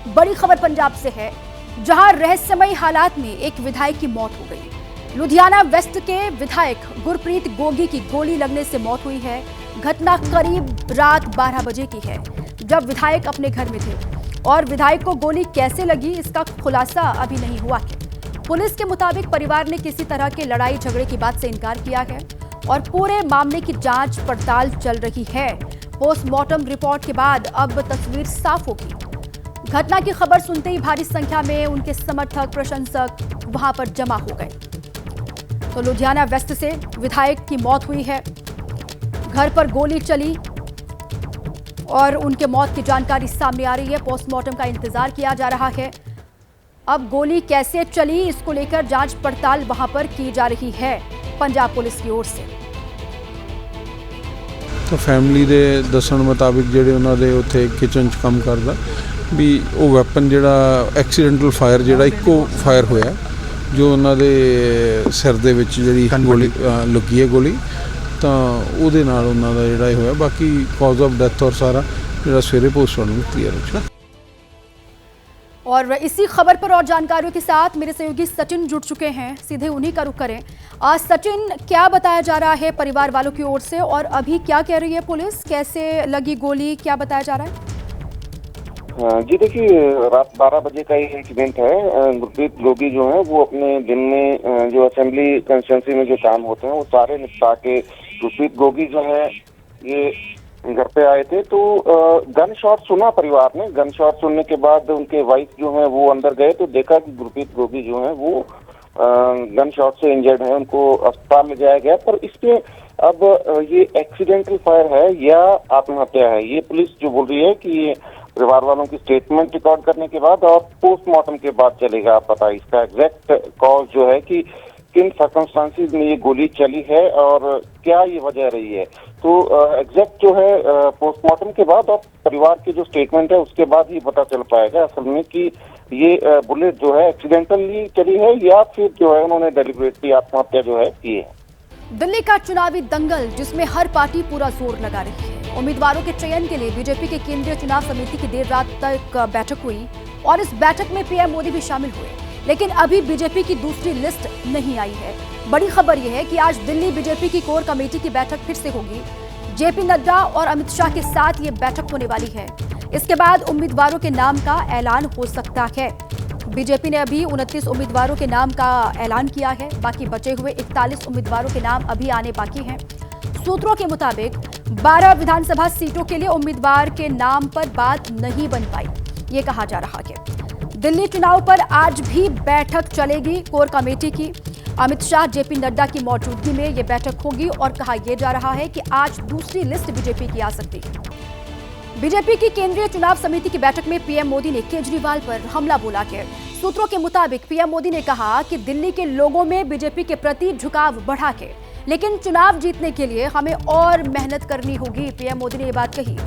बड़ी खबर पंजाब से है, जहां रहस्यमयी हालात में एक विधायक की मौत हो गई। लुधियाना वेस्ट के विधायक गुरप्रीत गोगी की गोली लगने से मौत हुई है। घटना करीब रात 12 बजे की है, जब विधायक अपने घर में थे और विधायक को गोली कैसे लगी इसका खुलासा अभी नहीं हुआ है। पुलिस के मुताबिक परिवार ने किसी तरह के लड़ाई झगड़े की बात से इनकार किया है और पूरे मामले की जांच पड़ताल चल रही है। पोस्टमार्टम रिपोर्ट के बाद अब तस्वीर साफ होगी। घटना की खबर सुनते ही भारी संख्या में उनके समर्थक प्रशंसक वहां पर जमा हो गए। तो लुधियाना वेस्ट से विधायक की मौत हुई है, घर पर गोली चली और उनके मौत की जानकारी सामने आ रही है। पोस्टमार्टम का इंतजार किया जा रहा है। अब गोली कैसे चली इसको लेकर जांच पड़ताल वहां पर की जा रही है पंजाब पुलिस की ओर से। तो फैमिली ਦੇ ਦੱਸਣ ਮੁਤਾਬਿਕ ਜਿਹੜੇ ਉਹਨਾਂ ਦੇ ਉੱਥੇ ਕਿਚਨ 'ਚ ਕੰਮ ਕਰਦਾ ਵੀ ਉਹ ਵੈਪਨ ਜਿਹੜਾ ਐਕਸੀਡੈਂਟਲ ਫਾਇਰ ਜਿਹੜਾ ਇੱਕੋ ਫਾਇਰ ਹੋਇਆ ਜੋ ਉਹਨਾਂ ਦੇ ਸਿਰ ਦੇ ਵਿੱਚ ਜਿਹੜੀ ਗੋਲੀ ਲੱਗੀ ਹੈ ਗੋਲੀ ਤਾਂ ਉਹਦੇ ਨਾਲ ਉਹਨਾਂ ਦਾ ਜਿਹੜਾ ਇਹ ਹੋਇਆ। ਬਾਕੀ ਕਾਜ਼ ਆਫ ਡੈਥ ਔਰ सारा ਜਿਹੜਾ ਸਵੇਰੇ ਪੋਸਟਮਾਰਟਮ ਕਲੀਅਰ ਹੋ ਜਾਏਗਾ। और इसी खबर पर और जानकारियों के साथ मेरे सहयोगी सचिन जुड़ चुके हैं, सीधे उन्हीं का रुख करें। आज सचिन, क्या बताया जा रहा है परिवार वालों की ओर से और अभी क्या कह रही है पुलिस, कैसे लगी गोली, क्या बताया जा रहा है? जी देखिए, रात 12 बजे का ये इंसिडेंट है। गुरप्रीत गोगी जो है वो अपने दिन में जो असेंबली कंस्टिट्यूंसी में जो काम होते हैं वो सारे निपटा के गुरप्रीत गोगी जो है ये घर पे आए थे। तो गन शॉट सुना परिवार ने। गन शॉट सुनने के बाद उनके वाइफ जो है वो अंदर गए तो देखा कि गुरप्रीत गोगी जो है वो गन शॉट से इंजर्ड है। उनको अस्पताल ले जाया गया। पर इसमें अब ये एक्सीडेंटल फायर है या आत्महत्या है, ये पुलिस जो बोल रही है कि ये परिवार वालों की स्टेटमेंट रिकॉर्ड करने के बाद और पोस्टमार्टम के बाद चलेगा पता। इसका एग्जैक्ट कॉज जो है कि किन सर्कमस्टांसिस में ये गोली चली है और क्या ये वजह रही है, तो एग्जैक्ट जो है पोस्टमार्टम के बाद और परिवार की जो स्टेटमेंट है उसके बाद ही पता चल पाएगा असल में कि ये बुलेट जो है एक्सीडेंटली चली है या फिर जो है उन्होंने डेलिबरेटली आत्महत्या जो है की है। दिल्ली का चुनावी दंगल जिसमें हर पार्टी पूरा जोर लगा रही है। उम्मीदवारों के चयन के लिए बीजेपी के केंद्रीय चुनाव समिति की देर रात तक बैठक हुई और इस बैठक में पीएम मोदी भी शामिल हुए, लेकिन अभी बीजेपी की दूसरी लिस्ट नहीं आई है। बड़ी खबर यह है कि आज दिल्ली बीजेपी की कोर कमेटी की बैठक फिर से होगी। जेपी नड्डा और अमित शाह के साथ ये बैठक होने वाली है। इसके बाद उम्मीदवारों के नाम का ऐलान हो सकता है। बीजेपी ने अभी 29 उम्मीदवारों के नाम का ऐलान किया है, बाकी बचे हुए 41 उम्मीदवारों के नाम अभी आने बाकी हैं। सूत्रों के मुताबिक 12 विधानसभा सीटों के लिए उम्मीदवार के नाम पर बात नहीं बन पाई, ये कहा जा रहा है। दिल्ली चुनाव पर आज भी बैठक चलेगी कोर कमेटी की। अमित शाह, जेपी नड्डा की मौजूदगी में यह बैठक होगी और कहा यह जा रहा है कि आज दूसरी लिस्ट बीजेपी की आ सकती है। बीजेपी की केंद्रीय चुनाव समिति की बैठक में पीएम मोदी ने केजरीवाल पर हमला बोला है। सूत्रों के मुताबिक पीएम मोदी ने कहा कि दिल्ली के लोगों में बीजेपी के प्रति झुकाव बढ़ा है, लेकिन चुनाव जीतने के लिए हमें और मेहनत करनी होगी। पीएम मोदी ने यह बात कही।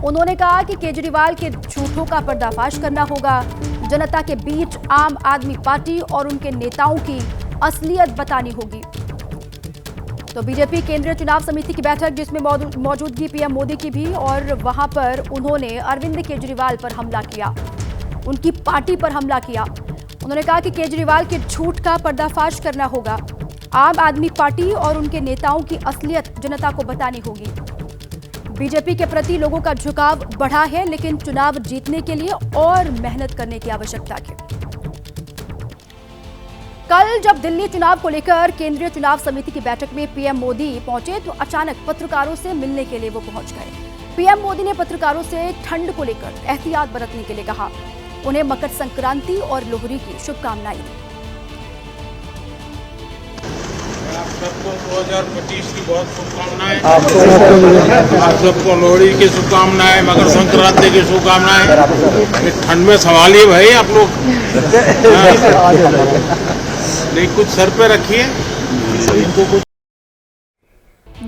उन्होंने कहा कि केजरीवाल के झूठों का पर्दाफाश करना होगा, जनता के बीच आम आदमी पार्टी और उनके नेताओं की असलियत बतानी होगी। तो बीजेपी केंद्रीय चुनाव समिति की बैठक जिसमें मौजूदगी पीएम मोदी की भी, और वहां पर उन्होंने अरविंद केजरीवाल पर हमला किया, उनकी पार्टी पर हमला किया। उन्होंने कहा कि केजरीवाल के झूठ का पर्दाफाश करना होगा, आम आदमी पार्टी और उनके नेताओं की असलियत जनता को बतानी होगी। बीजेपी के प्रति लोगों का झुकाव बढ़ा है, लेकिन चुनाव जीतने के लिए और मेहनत करने की आवश्यकता है। कल जब दिल्ली चुनाव को लेकर केंद्रीय चुनाव समिति की बैठक में पीएम मोदी पहुंचे तो अचानक पत्रकारों से मिलने के लिए वो पहुंच गए। पीएम मोदी ने पत्रकारों से ठंड को लेकर एहतियात बरतने के लिए कहा। उन्हें मकर संक्रांति और लोहड़ी की शुभकामनाएं दी। आप सबको 2025 की बहुत शुभकामनाएं। आप सबको लोहड़ी की शुभकामनाएं, मकर संक्रांति की शुभकामनाएं। ठंड में संभालिए भाई आप लोग, नहीं कुछ सर पे रखिए।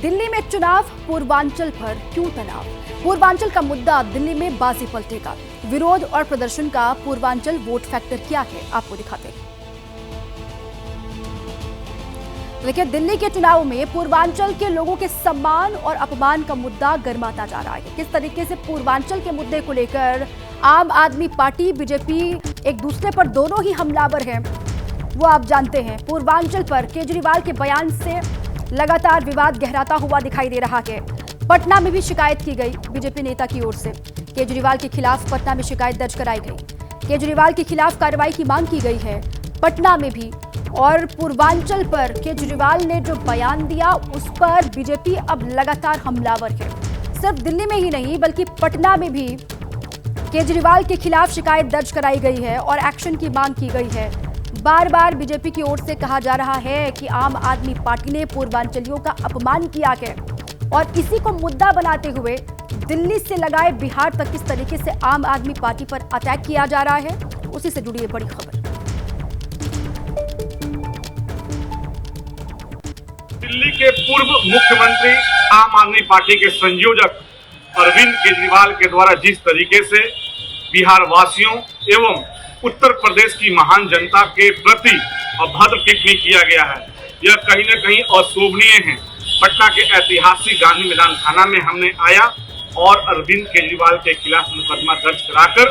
दिल्ली में चुनाव, पूर्वांचल पर क्यों तनाव? पूर्वांचल का मुद्दा दिल्ली में बाजी पलटेगा। विरोध और प्रदर्शन का पूर्वांचल वोट फैक्टर क्या है, आपको दिखाते हैं। देखिए, दिल्ली के चुनाव में पूर्वांचल के लोगों के सम्मान और अपमान का मुद्दा गर्माता जा रहा है। किस तरीके से पूर्वांचल के मुद्दे को लेकर आम आदमी पार्टी बीजेपी एक दूसरे पर दोनों ही हमलावर हैं, वो आप जानते हैं। पूर्वांचल पर केजरीवाल के बयान से लगातार विवाद गहराता हुआ दिखाई दे रहा है। पटना में भी शिकायत की गई बीजेपी नेता की ओर से। केजरीवाल के खिलाफ पटना में शिकायत दर्ज कराई गई। केजरीवाल के खिलाफ कार्रवाई की मांग की गई है पटना में भी। और पूर्वांचल पर केजरीवाल ने जो बयान दिया उस पर बीजेपी अब लगातार हमलावर है। सिर्फ दिल्ली में ही नहीं बल्कि पटना में भी केजरीवाल के खिलाफ शिकायत दर्ज कराई गई है और एक्शन की मांग की गई है। बार बार बीजेपी की ओर से कहा जा रहा है कि आम आदमी पार्टी ने पूर्वांचलियों का अपमान किया है और इसी को मुद्दा बनाते हुए दिल्ली से लगाए बिहार तक किस तरीके से आम आदमी पार्टी पर अटैक किया जा रहा है, उसी से जुड़ी है बड़ी खबर। दिल्ली के पूर्व मुख्यमंत्री आम आदमी पार्टी के संयोजक अरविंद केजरीवाल के द्वारा जिस तरीके से बिहार वासियों एवं उत्तर प्रदेश की महान जनता के प्रति अभद्र टिप्पणी किया गया है, यह कहीं न कहीं अशोभनीय है। पटना के ऐतिहासिक गांधी मैदान थाना में हमने आया और अरविंद केजरीवाल के खिलाफ मुकदमा दर्ज कराकर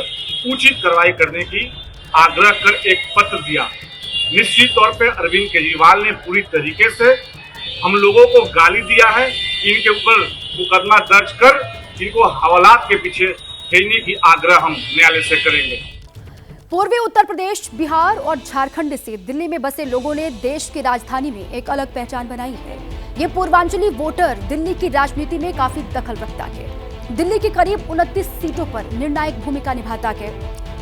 उचित कार्रवाई करने की आग्रह कर एक पत्र दिया। निश्चित तौर पर अरविंद केजरीवाल ने पूरी तरीके से हम लोगों को गाली दिया है। इनके ऊपर मुकदमा दर्ज कर इनको हवालात के पीछे भेजने की आग्रह हम न्यायालय से करेंगे। पूर्वी उत्तर प्रदेश, बिहार और झारखंड से दिल्ली में बसे लोगों ने देश की राजधानी में एक अलग पहचान बनाई है। ये पूर्वांचली वोटर दिल्ली की राजनीति में काफी दखल रखता है। दिल्ली की करीब 29 सीटों पर निर्णायक भूमिका निभाता है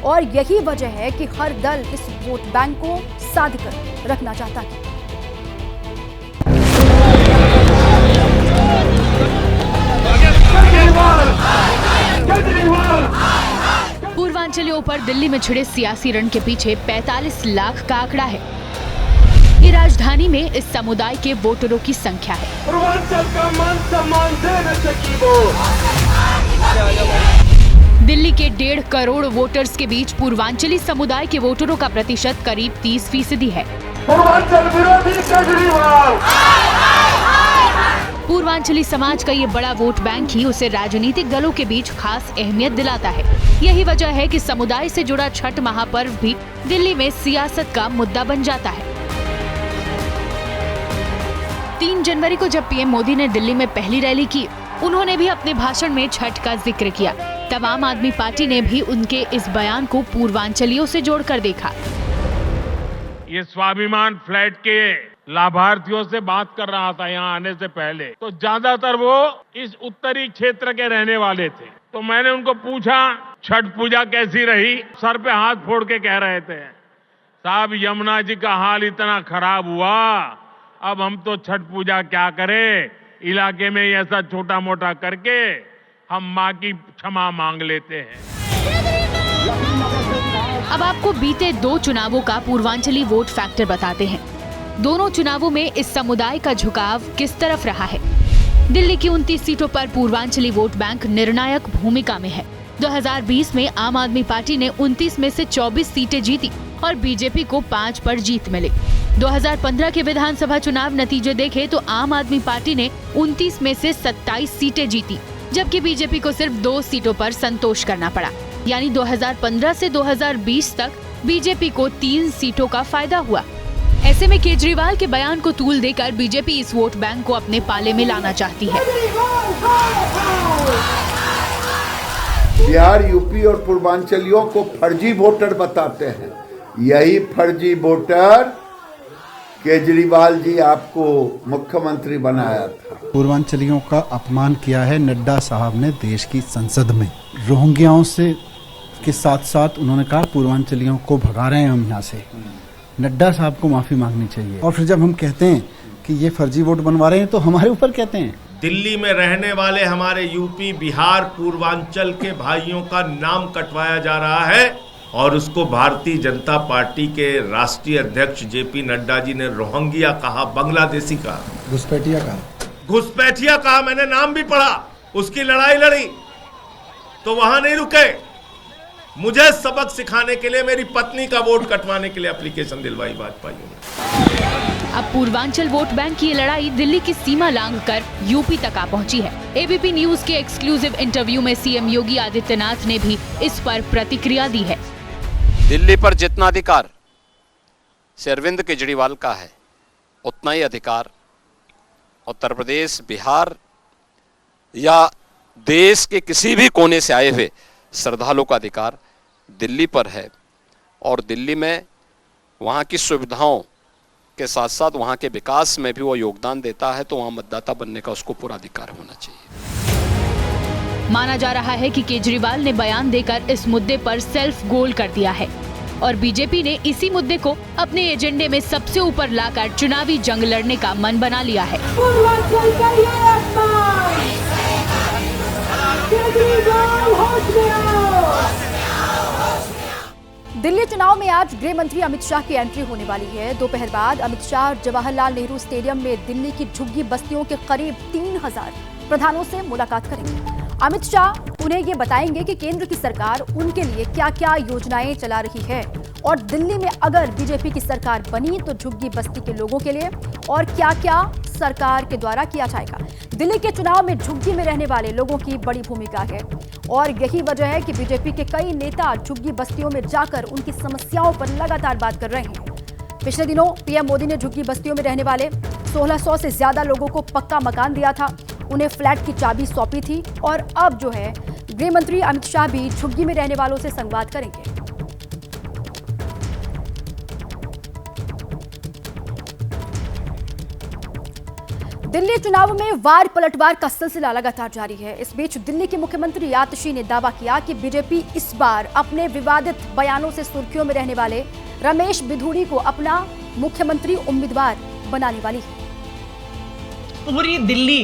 और यही वजह है कि हर दल इस वोट बैंक को साध कर रखना चाहता है। पूर्वांचलियों पर दिल्ली में छिड़े सियासी रण के पीछे 45 लाख का आंकड़ा है। ये राजधानी में इस समुदाय के वोटरों की संख्या है। पूर्वांचल का मान सम्मान देने से की वो। दिल्ली के 1.5 करोड़ वोटर्स के बीच पूर्वांचली समुदाय के वोटरों का प्रतिशत करीब 30% है। पूर्वांचल विरोधी केजरीवाल। पूर्वांचली समाज का ये बड़ा वोट बैंक ही उसे राजनीतिक दलों के बीच खास अहमियत दिलाता है। यही वजह है कि समुदाय से जुड़ा छठ महापर्व भी दिल्ली में सियासत का मुद्दा बन जाता है। 3 जनवरी को जब पीएम मोदी ने दिल्ली में पहली रैली की, उन्होंने भी अपने भाषण में छठ का जिक्र किया। तब आम आदमी पार्टी ने भी उनके इस बयान को पूर्वांचलियों से जोड़कर देखा। ये स्वाभिमान फ्लैट के लाभार्थियों से बात कर रहा था यहाँ आने से पहले, तो ज्यादातर वो इस उत्तरी क्षेत्र के रहने वाले थे। तो मैंने उनको पूछा छठ पूजा कैसी रही, सर पे हाथ फोड़ के कह रहे थे, साहब यमुना जी का हाल इतना खराब हुआ, अब हम तो छठ पूजा क्या करें, इलाके में ऐसा छोटा मोटा करके हम माँ की क्षमा मांग लेते हैं। अब आपको बीते 2 चुनावों का पूर्वांचली वोट फैक्टर बताते हैं। दोनों चुनावों में इस समुदाय का झुकाव किस तरफ रहा है। दिल्ली की 29 सीटों पर पूर्वांचली वोट बैंक निर्णायक भूमिका में है। 2020 में आम आदमी पार्टी ने 29 में से 24 सीटें जीती और बीजेपी को 5 पर जीत मिली। 2015 के विधानसभा चुनाव नतीजे देखे तो आम आदमी पार्टी ने 29 में से 27 सीटें जीती, जबकि बीजेपी को सिर्फ 2 सीटों पर संतोष करना पड़ा। यानी 2015 से 2020 तक बीजेपी को 3 सीटों का फायदा हुआ। ऐसे में केजरीवाल के बयान को तूल देकर बीजेपी इस वोट बैंक को अपने पाले में लाना चाहती है। बिहार, यूपी और पूर्वांचलियों को फर्जी वोटर बताते हैं। यही फर्जी वोटर केजरीवाल जी आपको मुख्यमंत्री बनाया था। पूर्वांचलियों का अपमान किया है नड्डा साहब ने देश की संसद में। रोहिंग्याओं से के साथ साथ उन्होंने कहा पूर्वांचलियों को भगा रहे हैं हम यहाँ से। नड्डा साहब को माफी मांगनी चाहिए। और फिर जब हम कहते हैं कि ये फर्जी वोट बनवा रहे हैं तो हमारे ऊपर कहते हैं। दिल्ली में रहने वाले हमारे यूपी, बिहार, पूर्वांचल के भाइयों का नाम कटवाया जा रहा है और उसको भारतीय जनता पार्टी के राष्ट्रीय अध्यक्ष जेपी नड्डा जी ने रोहिंग्या कहा, बांग्लादेशी कहा, घुसपैठिया कहा। मैंने नाम भी पढ़ा, उसकी लड़ाई लड़ी तो वहां नहीं रुके। मुझे सबक सिखाने के लिए मेरी पत्नी का वोट कटवाने के लिए एप्लीकेशन दिलवाई भाजपा ने। अब पूर्वांचल वोट बैंक की ये लड़ाई दिल्ली की सीमा लांघकर यूपी तक आ पहुंची है। एबीपी न्यूज के एक्सक्लूसिव इंटरव्यू में सीएम योगी आदित्यनाथ ने भी इस पर प्रतिक्रिया दी है। दिल्ली पर जितना अधिकार से अरविंद केजरीवाल का है, उतना ही अधिकार उत्तर प्रदेश, बिहार या देश के किसी भी कोने से आए हुए श्रद्धालुओं का अधिकार दिल्ली पर है। और दिल्ली में वहाँ की सुविधाओं के साथ साथ वहाँ के विकास में भी वो योगदान देता है, तो वहाँ मतदाता बनने का उसको पूरा अधिकार होना चाहिए। माना जा रहा है कि केजरीवाल ने बयान देकर इस मुद्दे पर सेल्फ गोल कर दिया है और बीजेपी ने इसी मुद्दे को अपने एजेंडे में सबसे ऊपर लाकर चुनावी जंग लड़ने का मन बना लिया है। दिल्ली चुनाव में आज गृह मंत्री अमित शाह की एंट्री होने वाली है। दोपहर बाद अमित शाह जवाहरलाल नेहरू स्टेडियम में दिल्ली की झुग्गी बस्तियों के करीब 3000 प्रधानों से मुलाकात करेंगे। अमित शाह उन्हें ये बताएंगे कि केंद्र की सरकार उनके लिए क्या क्या योजनाएं चला रही है और दिल्ली में अगर बीजेपी की सरकार बनी तो झुग्गी बस्ती के लोगों के लिए और क्या क्या सरकार के द्वारा किया जाएगा। दिल्ली के चुनाव में झुग्गी में रहने वाले लोगों की बड़ी भूमिका है और यही वजह है कि बीजेपी के कई नेता झुग्गी बस्तियों में जाकर उनकी समस्याओं पर लगातार बात कर रहे हैं। पिछले दिनों पीएम मोदी ने झुग्गी बस्तियों में रहने वाले 1600 से ज्यादा लोगों को पक्का मकान दिया था, उन्हें फ्लैट की चाबी सौंपी थी और अब जो है गृह मंत्री अमित शाह भी झुग्गी में रहने वालों से संवाद करेंगे। दिल्ली चुनाव में वार पलटवार का सिलसिला लगातार जारी है। इस बीच दिल्ली के मुख्यमंत्री आतिशी ने दावा किया कि बीजेपी इस बार अपने विवादित बयानों से सुर्खियों में रहने वाले रमेश बिधूड़ी को अपना मुख्यमंत्री उम्मीदवार बनाने वाली है। पूरी दिल्ली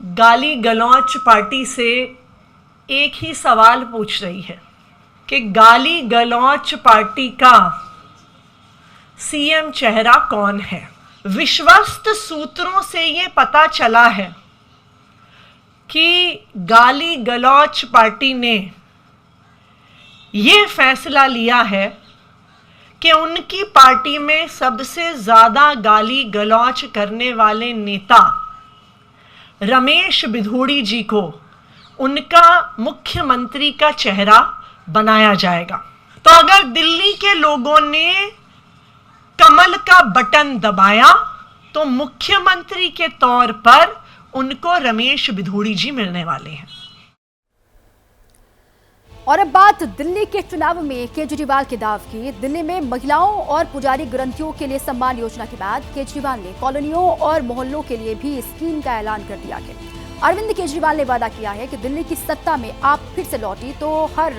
गाली गलौच पार्टी से एक ही सवाल पूछ रही है कि गाली गलौच पार्टी का सीएम चेहरा कौन है। विश्वस्त सूत्रों से ये पता चला है कि गाली गलौच पार्टी ने ये फैसला लिया है कि उनकी पार्टी में सबसे ज्यादा गाली गलौच करने वाले नेता रमेश बिधूड़ी जी को उनका मुख्यमंत्री का चेहरा बनाया जाएगा। तो अगर दिल्ली के लोगों ने कमल का बटन दबाया तो मुख्यमंत्री के तौर पर उनको रमेश बिधूड़ी जी मिलने वाले हैं। और अब बात दिल्ली के चुनाव में केजरीवाल के दाव की। दिल्ली में महिलाओं और पुजारी ग्रंथियों के लिए सम्मान योजना के बाद केजरीवाल ने कॉलोनियों और मोहल्लों के लिए भी स्कीम का ऐलान कर दिया है। अरविंद केजरीवाल ने वादा किया है कि दिल्ली की सत्ता में आप फिर से लौटी तो हर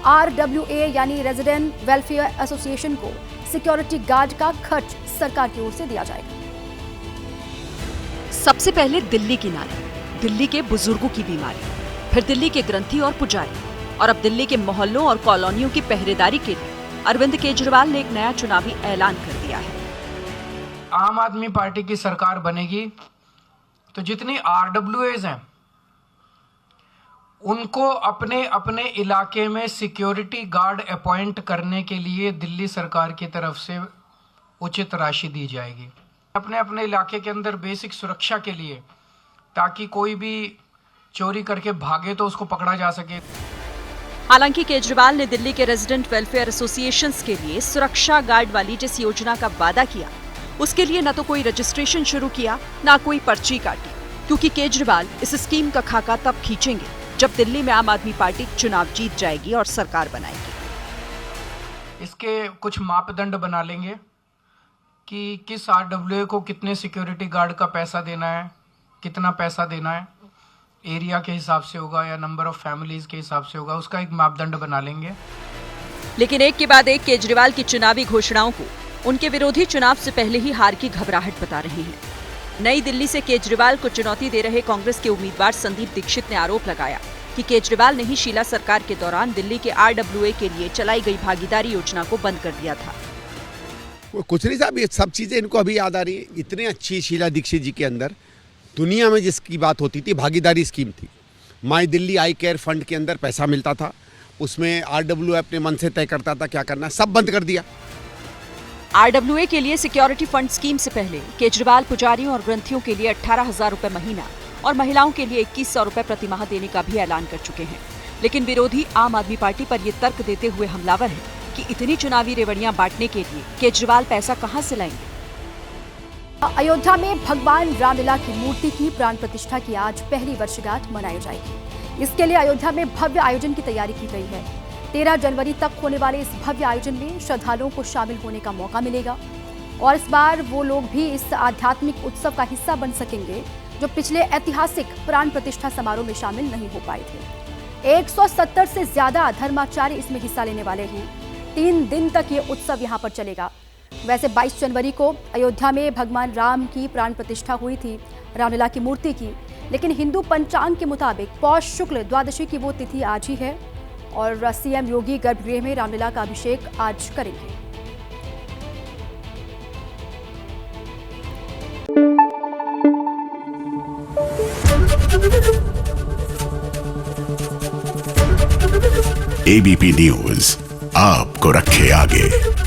RWA यानी रेजिडेंट वेलफेयर एसोसिएशन को सिक्योरिटी गार्ड का खर्च सरकार की ओर से दिया जाएगा। सबसे पहले दिल्ली की नारी, दिल्ली के बुजुर्गों की बीमारी, फिर दिल्ली के ग्रंथी और पुजारी और अब दिल्ली के मोहल्लों और कॉलोनियों की पहरेदारी के लिए अरविंद केजरीवाल ने एक नया चुनावी ऐलान कर दिया है। आम आदमी पार्टी की सरकार बनेगी तो जितनी RWAs हैं उनको अपने अपने इलाके में सिक्योरिटी गार्ड अपॉइंट करने के लिए दिल्ली सरकार की तरफ से उचित राशि दी जाएगी। अपने अपने इलाके के अंदर बेसिक सुरक्षा के लिए, ताकि कोई भी चोरी करके भागे तो उसको पकड़ा जा सके। हालांकि केजरीवाल ने दिल्ली के रेजिडेंट वेलफेयर एसोसिएशंस के लिए सुरक्षा गार्ड वाली जिस योजना का वादा किया, उसके लिए न तो कोई रजिस्ट्रेशन शुरू किया न कोई पर्ची काटी, क्योंकि केजरीवाल इस स्कीम का खाका तब खींचेंगे जब दिल्ली में आम आदमी पार्टी चुनाव जीत जाएगी और सरकार बनाएगी। इसके कुछ मापदंड बना लेंगे कि किस RWA को कितने सिक्योरिटी गार्ड का पैसा देना है, कितना पैसा देना है, एरिया के हिसाब से होगा या नंबर ऑफ फैमिलीज के हिसाब से होगा, उसका एक मापदंड बना लेंगे। लेकिन एक के बाद एक केजरीवाल की चुनावी घोषणाओं को उनके विरोधी चुनाव से पहले ही हार की घबराहट बता रहे हैं। नई दिल्ली से केजरीवाल को चुनौती दे रहे कांग्रेस के उम्मीदवार संदीप दीक्षित ने आरोप लगाया कि केजरीवाल ने ही शीला सरकार के दौरान दिल्ली के RWA के लिए चलाई गई भागीदारी योजना को बंद कर दिया था। कुछ नहीं साहब, ये सब चीजें इनको अभी याद आ रही है। इतनी अच्छी शीला दीक्षित जी के अंदर दुनिया में जिसकी बात होती थी भागीदारी स्कीम थी। माई दिल्ली आई केयर फंड के अंदर पैसा मिलता था, उसमें RWA अपने मन से तय करता था क्या करना, सब बंद कर दिया। RWA के लिए सिक्योरिटी फंड स्कीम से पहले केजरीवाल पुजारियों और ग्रंथियों के लिए 18,000 रुपए महीना और महिलाओं के लिए 2100 रुपए प्रति माह देने का भी ऐलान कर चुके हैं। लेकिन विरोधी आम आदमी पार्टी पर ये तर्क देते हुए हमलावर है कि इतनी चुनावी रेवड़ियां बांटने के लिए केजरीवाल पैसा कहां से लाएंगे। अयोध्या में भगवान रामलला की मूर्ति की प्राण प्रतिष्ठा की आज पहली वर्षगांठ मनाई जाएगी। इसके लिए अयोध्या में भव्य आयोजन की तैयारी की गई है। 13 जनवरी तक होने वाले इस भव्य आयोजन में श्रद्धालुओं को शामिल होने का मौका मिलेगा और इस बार वो लोग भी इस आध्यात्मिक उत्सव का हिस्सा बन सकेंगे जो पिछले ऐतिहासिक प्राण प्रतिष्ठा समारोह में शामिल नहीं हो पाए थे। 170 से ज्यादा धर्माचार्य इसमें हिस्सा लेने वाले हैं। 3 दिन तक ये उत्सव यहाँ पर चलेगा। वैसे 22 जनवरी को अयोध्या में भगवान राम की प्राण प्रतिष्ठा हुई थी, रामलला की मूर्ति की, लेकिन हिंदू पंचांग के मुताबिक पौष शुक्ल द्वादशी की वो तिथि आज ही है और सीएम योगी गर्भगृह में रामलला का अभिषेक आज करेंगे। ABP न्यूज आपको रखे आगे।